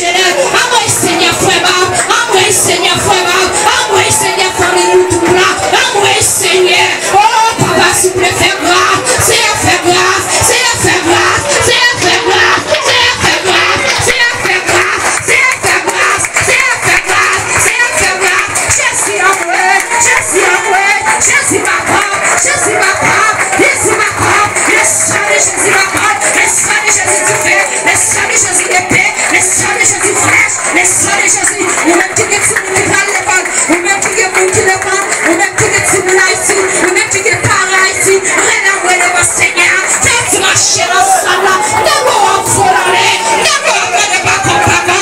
Seigneur, frère, envoie Seigneur, frère, envoie Seigneur, famille, nous tout là, envoie Seigneur, oh, papa, s'il te plaît, fais grâce, c'est à faire grâce, c'est à faire grâce, c'est à faire grâce, c'est à faire grâce, c'est à faire grâce, c'est à faire grâce, c'est à faire grâce, c'est à faire grâce, Jésus, envoie, Jésus, envoie, Jésus, ma part, Jésus, ma part, Jésus, ma part, le sang de Jésus, ma part, le sang de Jésus, du fait, le sang de Jésus, de paix, le sang de Jésus, fraîche, le sang de Jésus, ou même qui est qui parle l'école, ou même qui est qui l'école, ou même qui est qui là ici, ou même qui est para ici, rien à voir devant Seigneur, faites marcher ensemble, d'abord on faut l'aller, d'abord on va ne pas comprendre,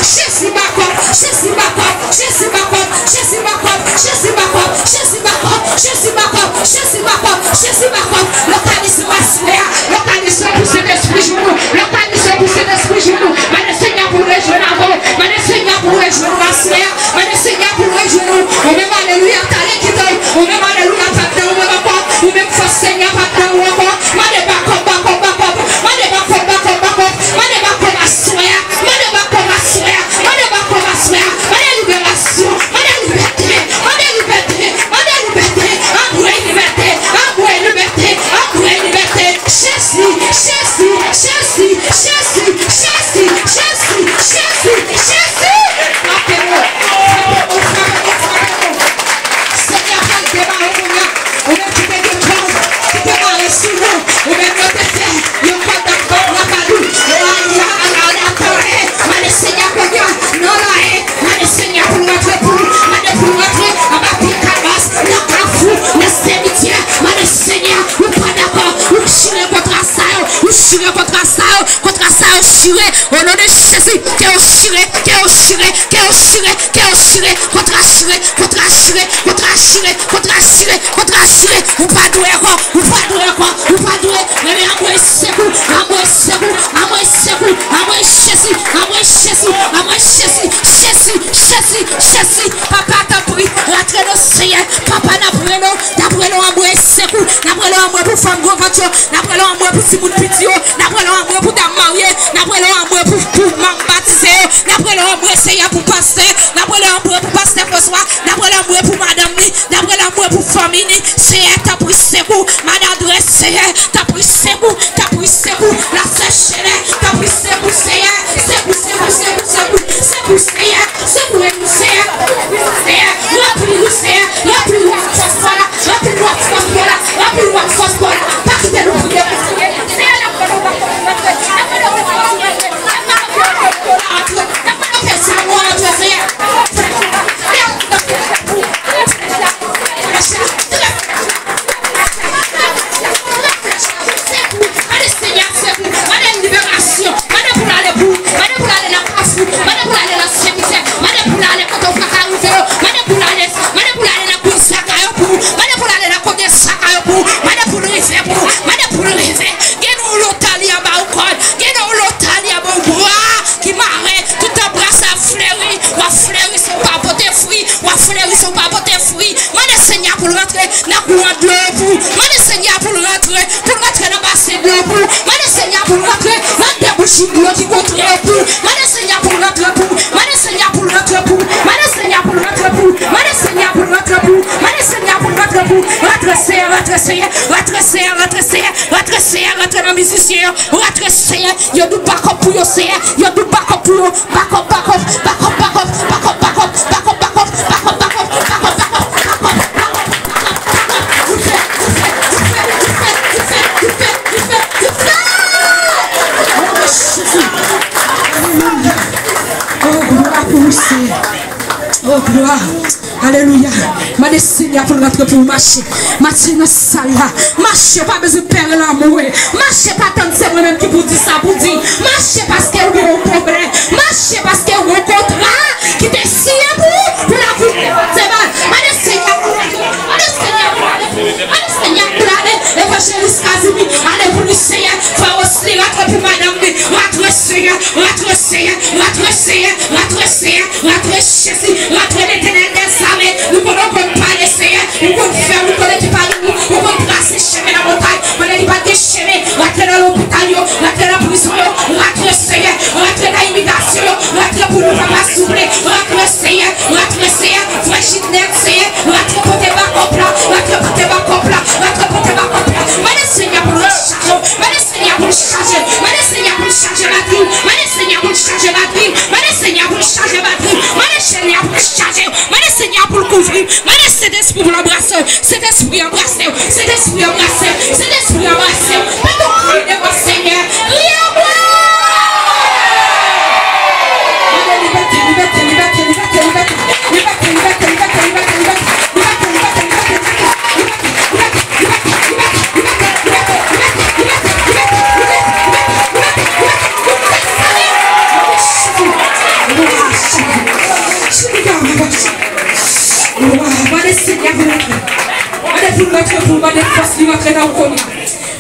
Jésus m'accorde, Jésus m'accorde, Jésus m'accorde, Jésus m'accorde, Jésus m'accorde, Jésus m'accorde, Jésus m'accorde, Jésus m'accorde, Jésus m'accorde, l'organisme masculin, l'organisme pour cet esprit genou, l'organisme pour cet esprit genou, mais le Seigneur pour les jeunes avant, mais le Seigneur pour les jeunes masculins, mais le Seigneur pour les genoux, ou même alléluia, t'as l'équité, ou même alléluia, t'as de ou même encore, ou même force Seigneur, t'as de ou encore, mais les backup, backup, backup, mais les backup, backup, backup, mais les backup, masculin, mais les backup, masculin, mais les backup, masculin, mais les libération, mais les liberté, mais les liberté, mais les liberté, envoie liberté, envoie liberté, envoie liberté, Jésus, Jésus, Jésus, Jésus, Jésus, Jésus, Jésus, Jésus, appelez-moi, Seigneur, démarre pour moi, ou même tu peux détruire, tu peux marrer sur nous, ou même notre fait, il y a pas d'accord, la balou, mais le Seigneur pour Dieu, non là, mais le Seigneur pour notre pour, mais pour notre, on va piquer cabasse, la cafou, le cimetière, mais le Seigneur, ou pas d'accord, ou tirer contre ça, ou tirer contre ça, tirer, au nom de Jésus, qui est tiré, qui est tiré, qui est tiré, qui est tiré, contre tiré, contre tiré, contre tiré, contre tiré, contre tiré, ou pas doué quoi, ou pas doué quoi, ou pas doué, mais à moi c'est vous, à moi c'est vous, à moi c'est vous, à moi Jésus, à moi Jésus, à moi Jésus, Jésus, Jésus, Jésus, papa t'a pris, rentrez le Seigneur, papa n'a pris non, n'a pris non à moi c'est vous, n'a pris non à moi pour femme gros voiture, n'a pris non à moi pour si vous petit, n'a pris non à moi pour ta mariée, n'a pris non à moi pour m'en baptiser, n'a pris non à moi Seigneur pour pasteur, n'a pris non à moi pour pasteur François, n'a pris non à moi pour madame ni, n'a pris non à moi pour famille ni, Seigneur t'as pris c'est vous, madame adresse Seigneur, t'as pris c'est vous, t'as pris c'est vous, la sèche t'as pris c'est vous Seigneur, c'est vous, c'est vous, c'est vous, c'est vous, c'est vous Seigneur, c'est vous et nous Seigneur, rappelez-nous Seigneur, rappelez-nous à force voilà, rappelez-nous à force voilà, rappelez-nous à force voilà, pas quitter nous pour Seigneur, rentre dans musicien, rentre Seigneur, il y a du backup pour vous Seigneur, il y a du backup pour vous, backup, backup, backup, backup, backup, backup, backup, backup, backup, backup, oh gloire, alléluia. M'a Seigneur pour rentrer pour marcher. Marcher dans salle là. Marcher pas besoin de perdre l'amour. Marcher pas tant c'est moi-même qui vous dit ça pour dire. Marcher parce que vous avez un problème. Marcher parce que vous avez un contrat qui décide pour la vie. C'est mal. M'a Seigneur pour rentrer. M'a Seigneur pour aller. M'a Seigneur pour aller. Évangéliste Casimir. Allez pour le Seigneur. Faut aussi rentrer pour madame. Rentrer Seigneur. Rentrer Seigneur. Rentrer Seigneur. Rentrer Seigneur. Rentrer Jésus. Rentrer l'éternel des armées. Nous pouvons parler Seigneur. Nous pouvons faire, nous pouvons parler, nous pouvons tracer chemin dans la montagne. On n'est pas des chemins. Rentrer dans l'hôpital, pour nous, papa, s'il vous plaît. Rentre, Seigneur, fraîchis net, Seigneur. Rentre pour tes bas là, rentre pour tes bas là, rentre pour tes bas là. Allez, Seigneur, pour le charger. Allez, Seigneur, pour le charger. Allez, Seigneur, pour le charger ma vie. Allez, Seigneur, pour le charger ma vie. Allez, Seigneur, pour le charger ma vie. Allez, Seigneur, pour le charger. Allez, Seigneur, pour le couvrir. Allez, cet esprit pour l'embrasser. Cet esprit embrasser. Cet esprit embrasser. Cet esprit embrasser. Pas ton cri de moi, Seigneur. Rien à moi.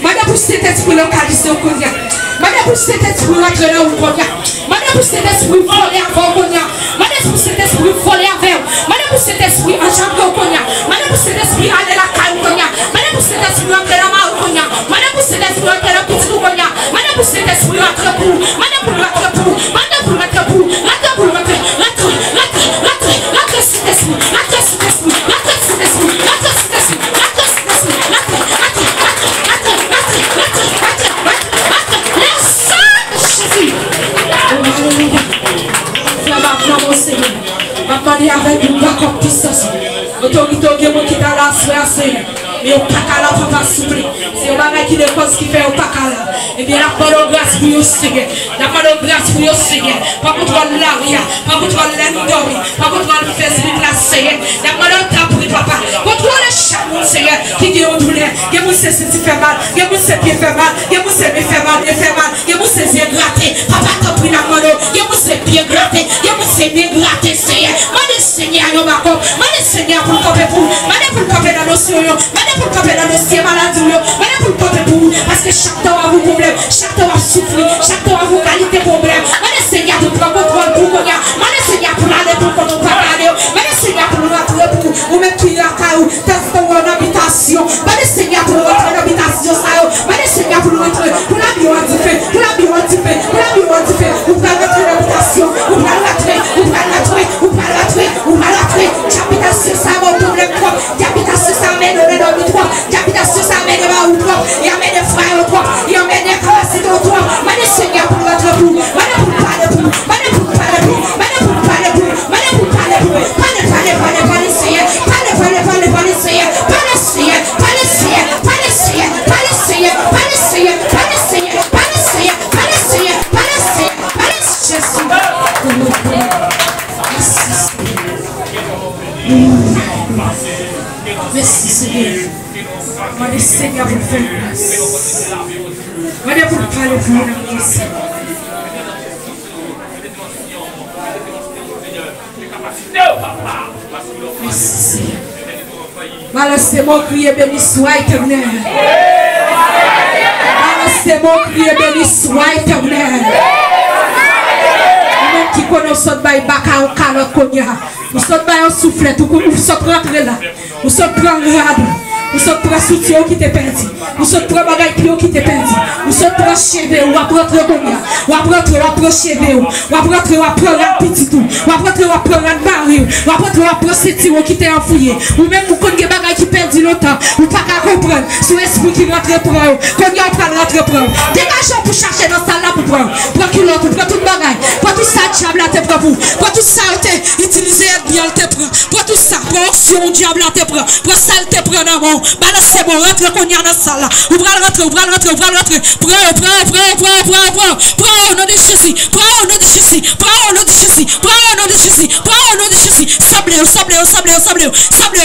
Madame pour cet esprit localisé au Konya. Madame pour cet esprit localisé au Konya. Madame pour cet esprit volé avant Konya. Madame pour cet esprit volé avec. Madame pour cet esprit enjambe au Konya. Madame pour cet esprit aller la caille au Konya. Madame pour cet esprit entrer la main au Konya. Madame pour cet esprit entrer la petite au Konya. Madame pour cet esprit entrer pour. Madame pour l'entrer pour. Madame pour l'entrer pour. L'entrer pour l'entrer. L'entrer cet esprit. L'entrer cet esprit. L'entrer cet esprit. L'entrer cet esprit. Avec une vague puissance, autorité qui t'a la soirée, mais au pacala va souffrir. C'est un bagage qui dépose qui fait au pacala. Et bien la parole grâce pour aussi, la parole grâce pour aussi. Pas pour toi l'aria, pas pour toi l'endormi, pas pour toi le Facebook la Seigneur. La parole t'a pris papa. Pour toi le chameau Seigneur qui dit au douleur, que vous c'est si fait mal, que vous c'est pied fait mal, que vous c'est fait mal, que vous c'est yeux grattés. Papa t'a pris la parole, que vous c'est pied gratté, que vous c'est bien gratté Seigneur. Seigneur, nous m'accorde. Madame Seigneur pour le camper pour. Madame pour le camper dans nos cieux. Madame pour le camper dans nos cieux malades. Madame pour le camper pour. Parce que chaque temps a vos problèmes. Chaque temps a souffrir. Chaque temps a vos qualités problèmes. Madame Seigneur pour prendre contrôle pour qu'on y a. Madame Seigneur pour aller pour qu'on ne pas aller. Madame Seigneur pour nous rentrer pour. Ou même qui la caillou. Testons en habitation. Madame Seigneur pour nous rentrer en habitation. Madame Seigneur pour nous rentrer. Pour la bioantifée. Pour la bioantifée. Pour la bioantifée. Vous pouvez rentrer en habitation. Vous pouvez rentrer. Vous pouvez rentrer. Vous pouvez rentrer. Ou malgré, d'habitation ça va au problème propre, d'habitation ça mène au redon du droit, d'habitation ça mène au ou propre, il y a des frères au droit, il y a des capacités au droit, madame Seigneur pour votre bout, madame pour parler pour, madame pour parler pour, madame pour parler pour, madame pour parler pour, parlez Seigneur, parlez Seigneur, parlez Seigneur, parlez Seigneur, parlez Seigneur, parlez Seigneur, parlez Seigneur, parlez Seigneur, parlez Seigneur, parlez Seigneur, parlez Seigneur, parlez Jésus. Merci Seigneur. Madame Seigneur pour faire grâce. Madame pour parler pour nous. Merci Seigneur. Balancez mon cri et béni soit éternel. Balancez mon cri et béni soit éternel. Nous-mêmes qui connaissons bail baka au calotte konya. Nous sommes en soufflet, nous sommes rentrés là. Nous sommes prendre rade. Nous sommes prendre soutien qui t'est perdu. Nous sommes prendre bagaille qui t'est perdu. Nous sommes prendre cheveux, ou apprendre combien. Ou apprendre cheveux, ou apprendre la petite tout. Ou apprendre la barre. Ou apprendre cette qui t'est enfouillé. Ou même vous connaissez bagaille qui perdu longtemps. Ou pas qu'à comprendre. Sous l'esprit qui rentre pour eux. Combien on prend rentrer pour eux. Dégageons pour chercher dans salle là pour prendre. Prends culotte, prends toute bagaille. Prends tout ça, diable à te prendre vous. Prends tout ça, utilisez bien te prend. Prends tout ça, prends option diable à te prend. Prends ça, te prend d'abord. Balancez bon, rentre qu'on y a dans la salle là. Ouvrez le rentrer. Prends au nom de Jésus. Prends au nom de Jésus. Prends au nom de Jésus. Prends au nom de Jésus. Prends au nom de Jésus. Sablez,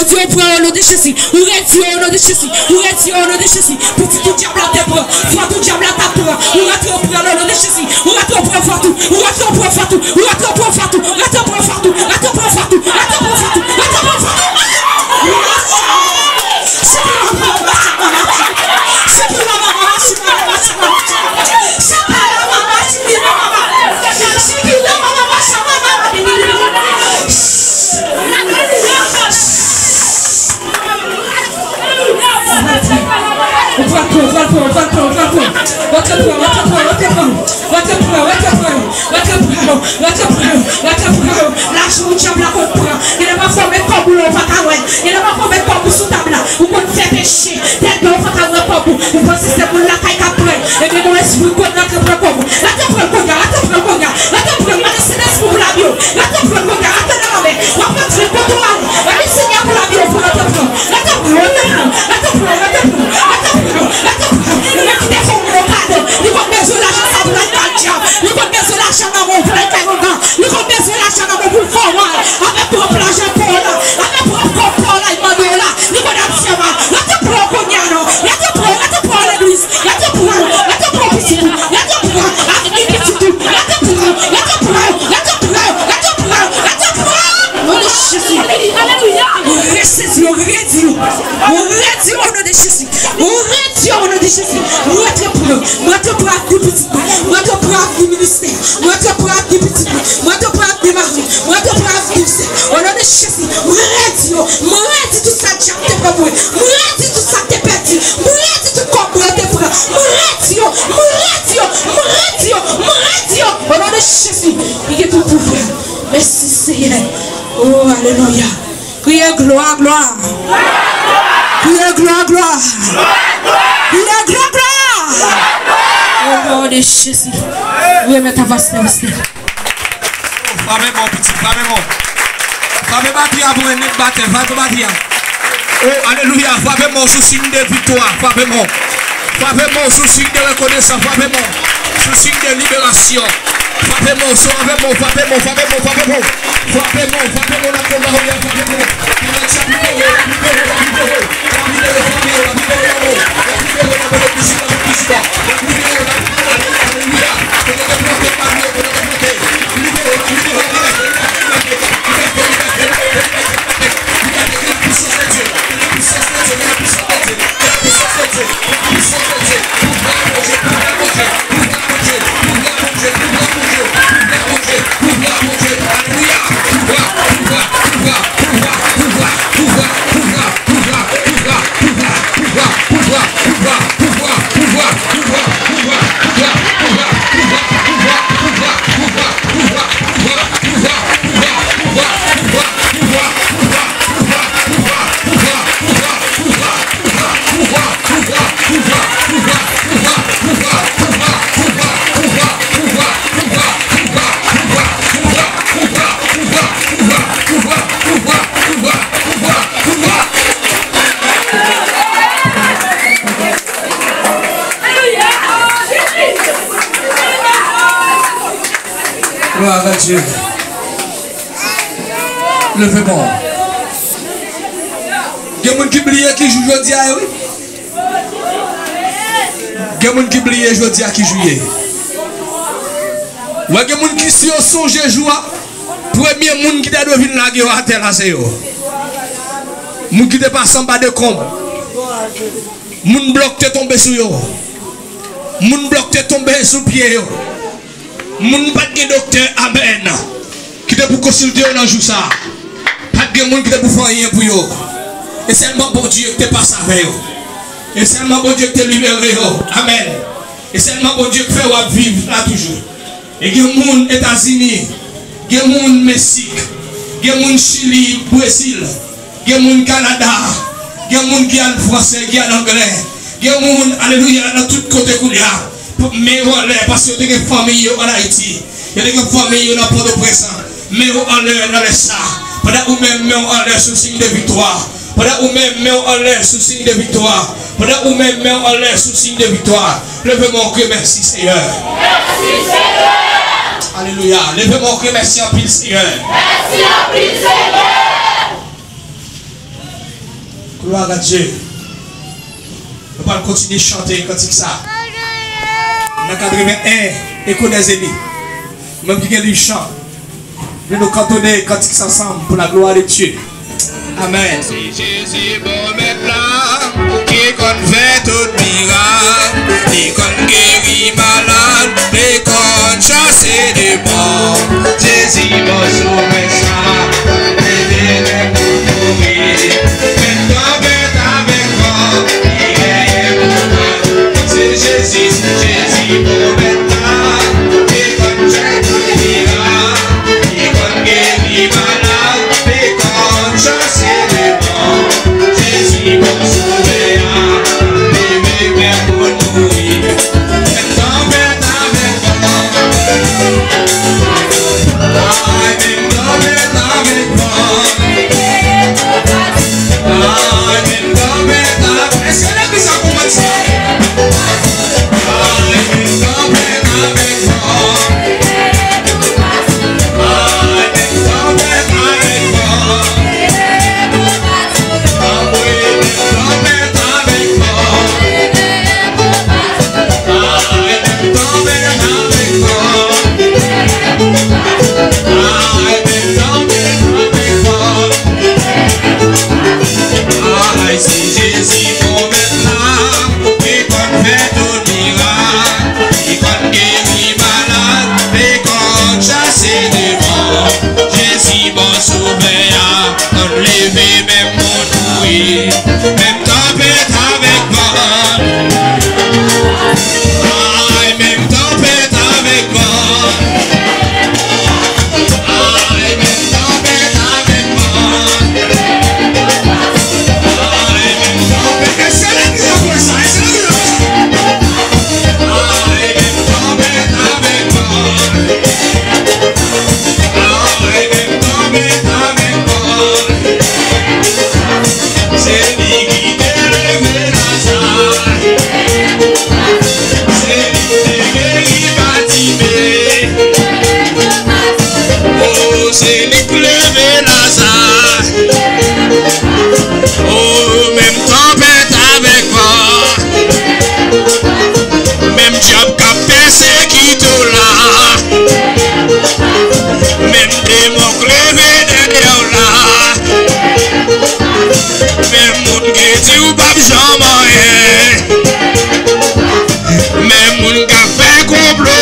Dieu prend au nom de Jésus. Ou retire au nom de Jésus. Ou retire au nom de Jésus. Petit tout diable à te prend. Soit tout diable à te prend. Ou rentre au nom de Jésus. Ou rentre au prend Fatou. Ou rentre au prend Fatou. Ou rentre au prend Fatou. Rentre au prend Fatou. Rentre au prend Fatou. Rentre au prend Fatou. Rentre au prend Fatou. L'argent où diable la comprend. Il n'a pas formé comme boulot, pas qu'à il n'a pas formé comme sous table. Ou qu'on fait pécher. Tête d'eau, pas qu'à comme vous. Vous pensez que c'est pour la caille qu'après. Et que nous esprit qu'on a que comme vous. La te prend qu'on a, la te prend qu'on a. La te prend, la te prend pour la bio. La te prend qu'on a, la te prend. La te prend pour toi. La te Seigneur pour la bio, pour la te prend. La te prend, la te prend. La te prend, la te prend. La te prend, la te prend. Le mec qui défend mon cadeau. Il va besoin de l'argent, ça vous l'a dit. Il va besoin de l'argent dans mon plein carreau. Il va besoin de l'argent dans mon bout forward. Avec propre l'argent pour là. Avec propre pour là, il m'a donné là. Il va dans le la te prend qu'on y a non. La te prend l'église. La te prend petit. La te prend avec une petite tout. La te prend. Nom de Jésus. Alléluia. On ressaisit, on redit au nom de Jésus. On redit au nom de Jésus. Notre brave du petit. Notre brave du ministère. Notre brave du petit. Notre brave du mari. Notre brave du ministère. Au nom de Jésus. On redit tout ça que t'es pas moi. On redit tout ça que t'es perdu. On redit tout comme t'es frère. Au nom de Jésus. Il est tout pouvoir. Merci Seigneur. Oh, alléluia. Priez gloire, gloire. Priez gloire, gloire. Priez gloire, gloire. Au nom de Jésus. Oui, mais ta vaste. Frère-moi, petit, frère-moi. Frère-moi, pour une bataille, frère-moi. Oh, alléluia. Frère-moi, sous signe de victoire, frère-moi. Frère-moi, sous signe de reconnaissance, frère-moi. Sous signe de libération. Frappez-moi, sauvez-moi, frappez-moi, la combat, Gloire à Dieu. Levez-moi. Il y a des gens qui oublient qui joue aujourd'hui. Il y a des gens qui oublient aujourd'hui qui joue. Il y a des gens qui sont joie. Premier monde qui doit venir la guerre à terre, c'est eux. Moun qui te passe en bas de combe. Moun bloc te tomber sur eux. Moun bloc te tomber sous pied. Moun pas de docteur, amen. Qui te pour consulter dans jour ça. Pas de monde qui te pour faire rien pour eux. Et seulement bon Dieu qui te passe avec eux. Et seulement bon Dieu qui te libère eux. Amen. Et seulement bon Dieu qui fait vivre là toujours. Et il y a des gens aux États-Unis, il y a des gens au Mexique, il y a des gens au Chili, Brésil, il y a des gens au Canada, il y a des gens qui ont français, qui ont anglais, il y a des gens, alléluia, dans tout côté qu'il y a. Mais parce qu'il y a des familles en Haïti, il y a des familles dans Port-au-Prince, mais en l'air dans les ça. Pendant où même en l'air sous signe de victoire. Pendant où même en l'air sous signe de victoire. Pendant où même en l'air sous signe de victoire. Levez-moi que merci Seigneur. Merci Seigneur. Alléluia. Levez-moi que merci en pile Seigneur. Merci en pile Seigneur. Gloire à Dieu. On va continuer à chanter quand c'est ça. Dans 81, écoute des ennemis. Même qui a du chant. Nous nous cantonner quand c'est ensemble pour la gloire de Dieu. Amen. C'est Jésus bon maintenant qui fait tout miracle, qui guérit malade, qui chasse des morts. Jésus bon sauver ça, aider pour mourir. Maintenant avec moi, il est pour moi. C'est Jésus bon maintenant qui fait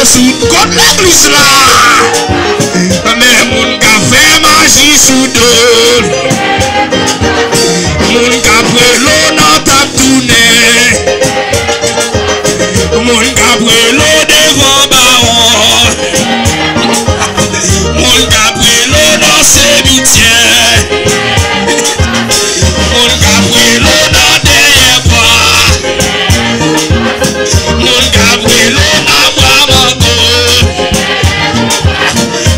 sous contre l'église là. Mais mon gars fait magie sous deux. Mon gars brûle dans ta tournée. Mon gars brûle devant baron. Mon gars brûle dans ses bitières. Mon gars brûle dans derrière bois. Mon gars brûle dans bois mango.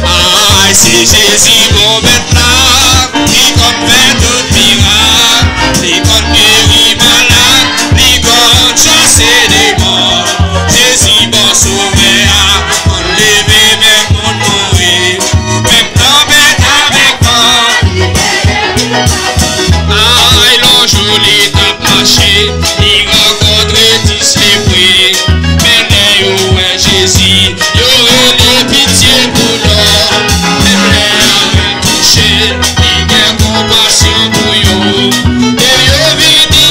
Ah, c'est Jésus bon maintenant, qui comme fait tout miracle, qui comme guérit malade, qui comme chasser des morts. Jésus bon sauveur, on levé même mon mourir, même tempête avec moi. Ah, il a joli tape marché, il rencontre 10 lépreux, mais les ouais Jésus, il aurait les pitiés pour nous. Même les avait touchés, il a compassion pour eux, et il vini.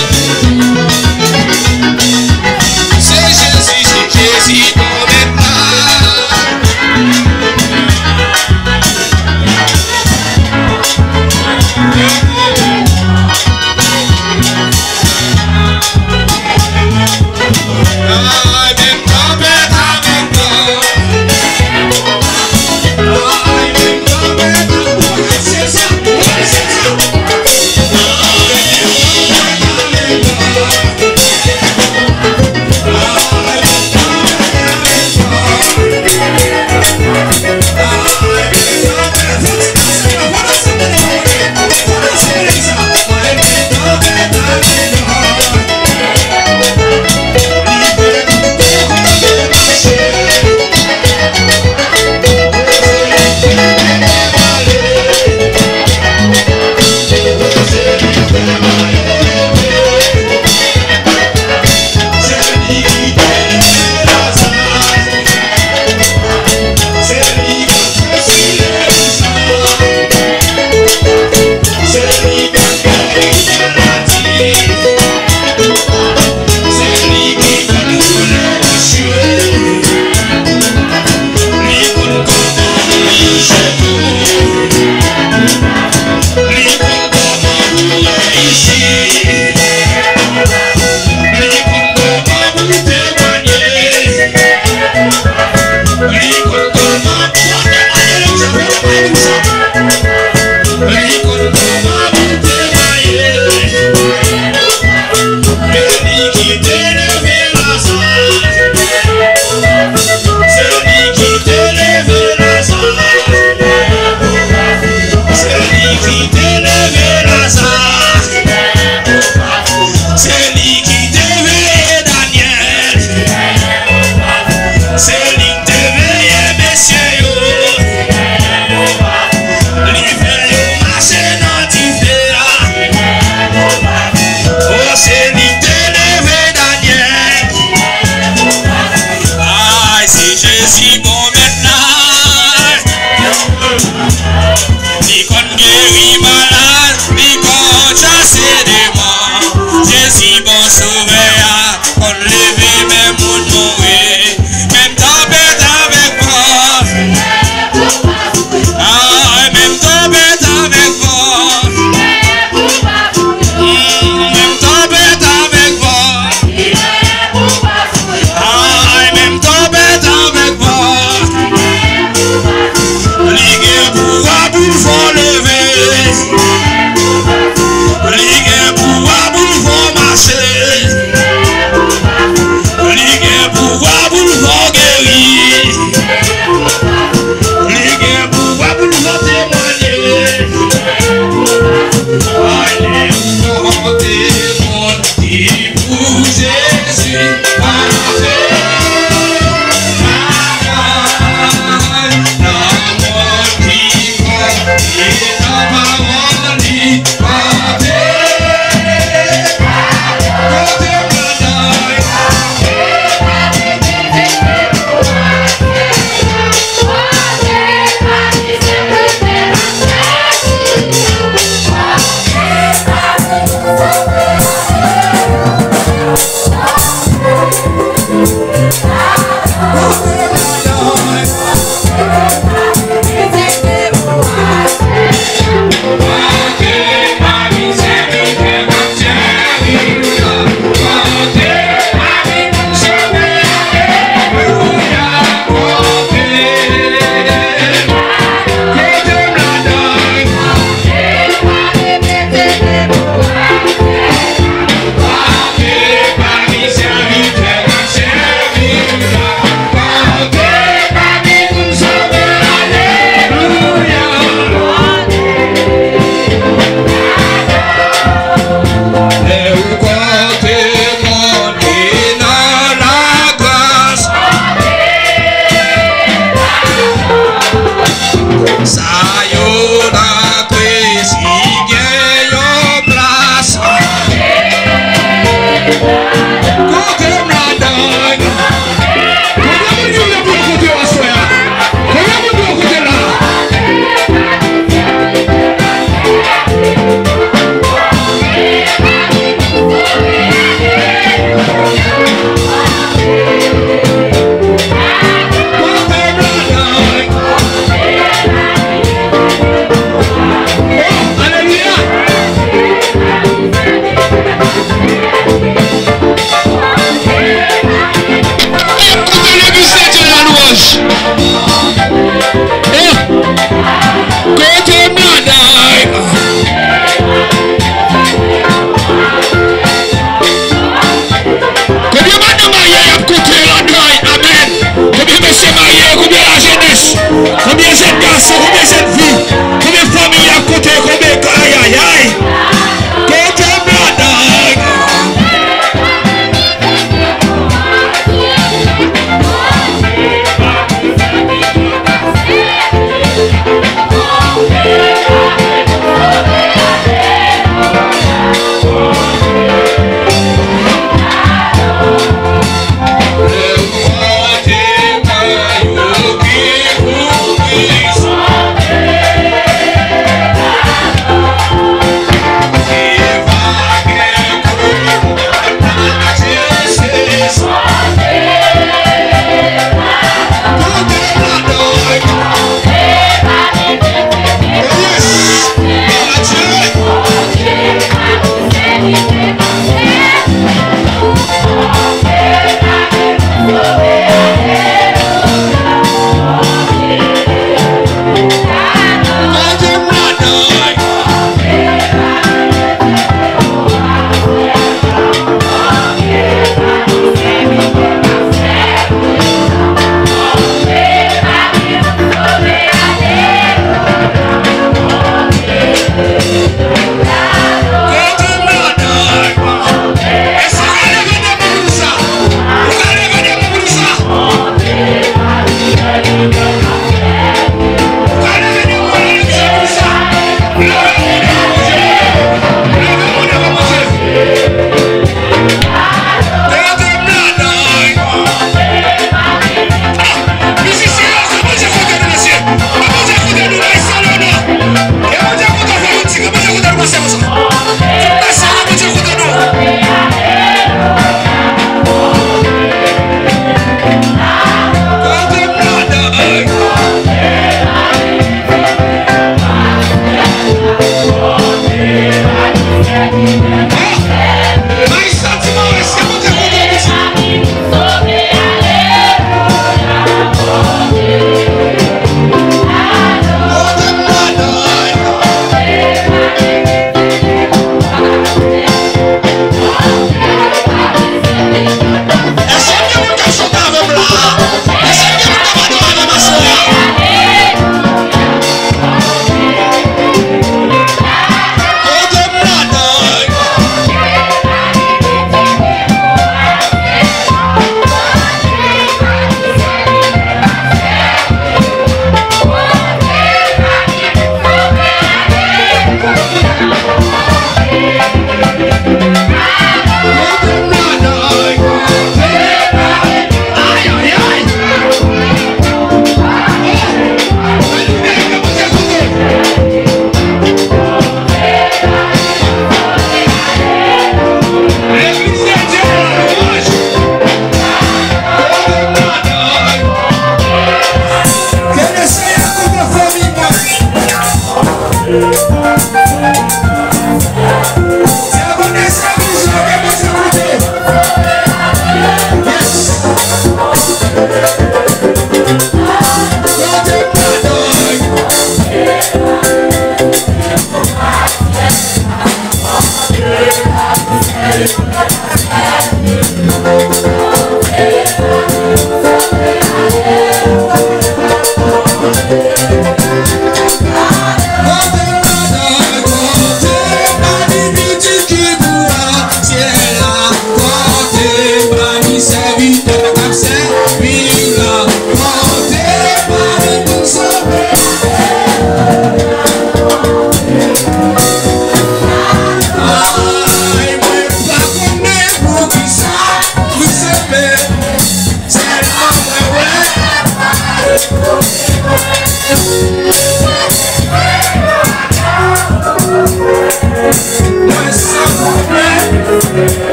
C'est Jésus pour maintenant. Ah, même tempête avec toi. Ah, même tempête avec toi. C'est ça, c'est ça. Même tempête avec moi.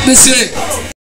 Monsieur,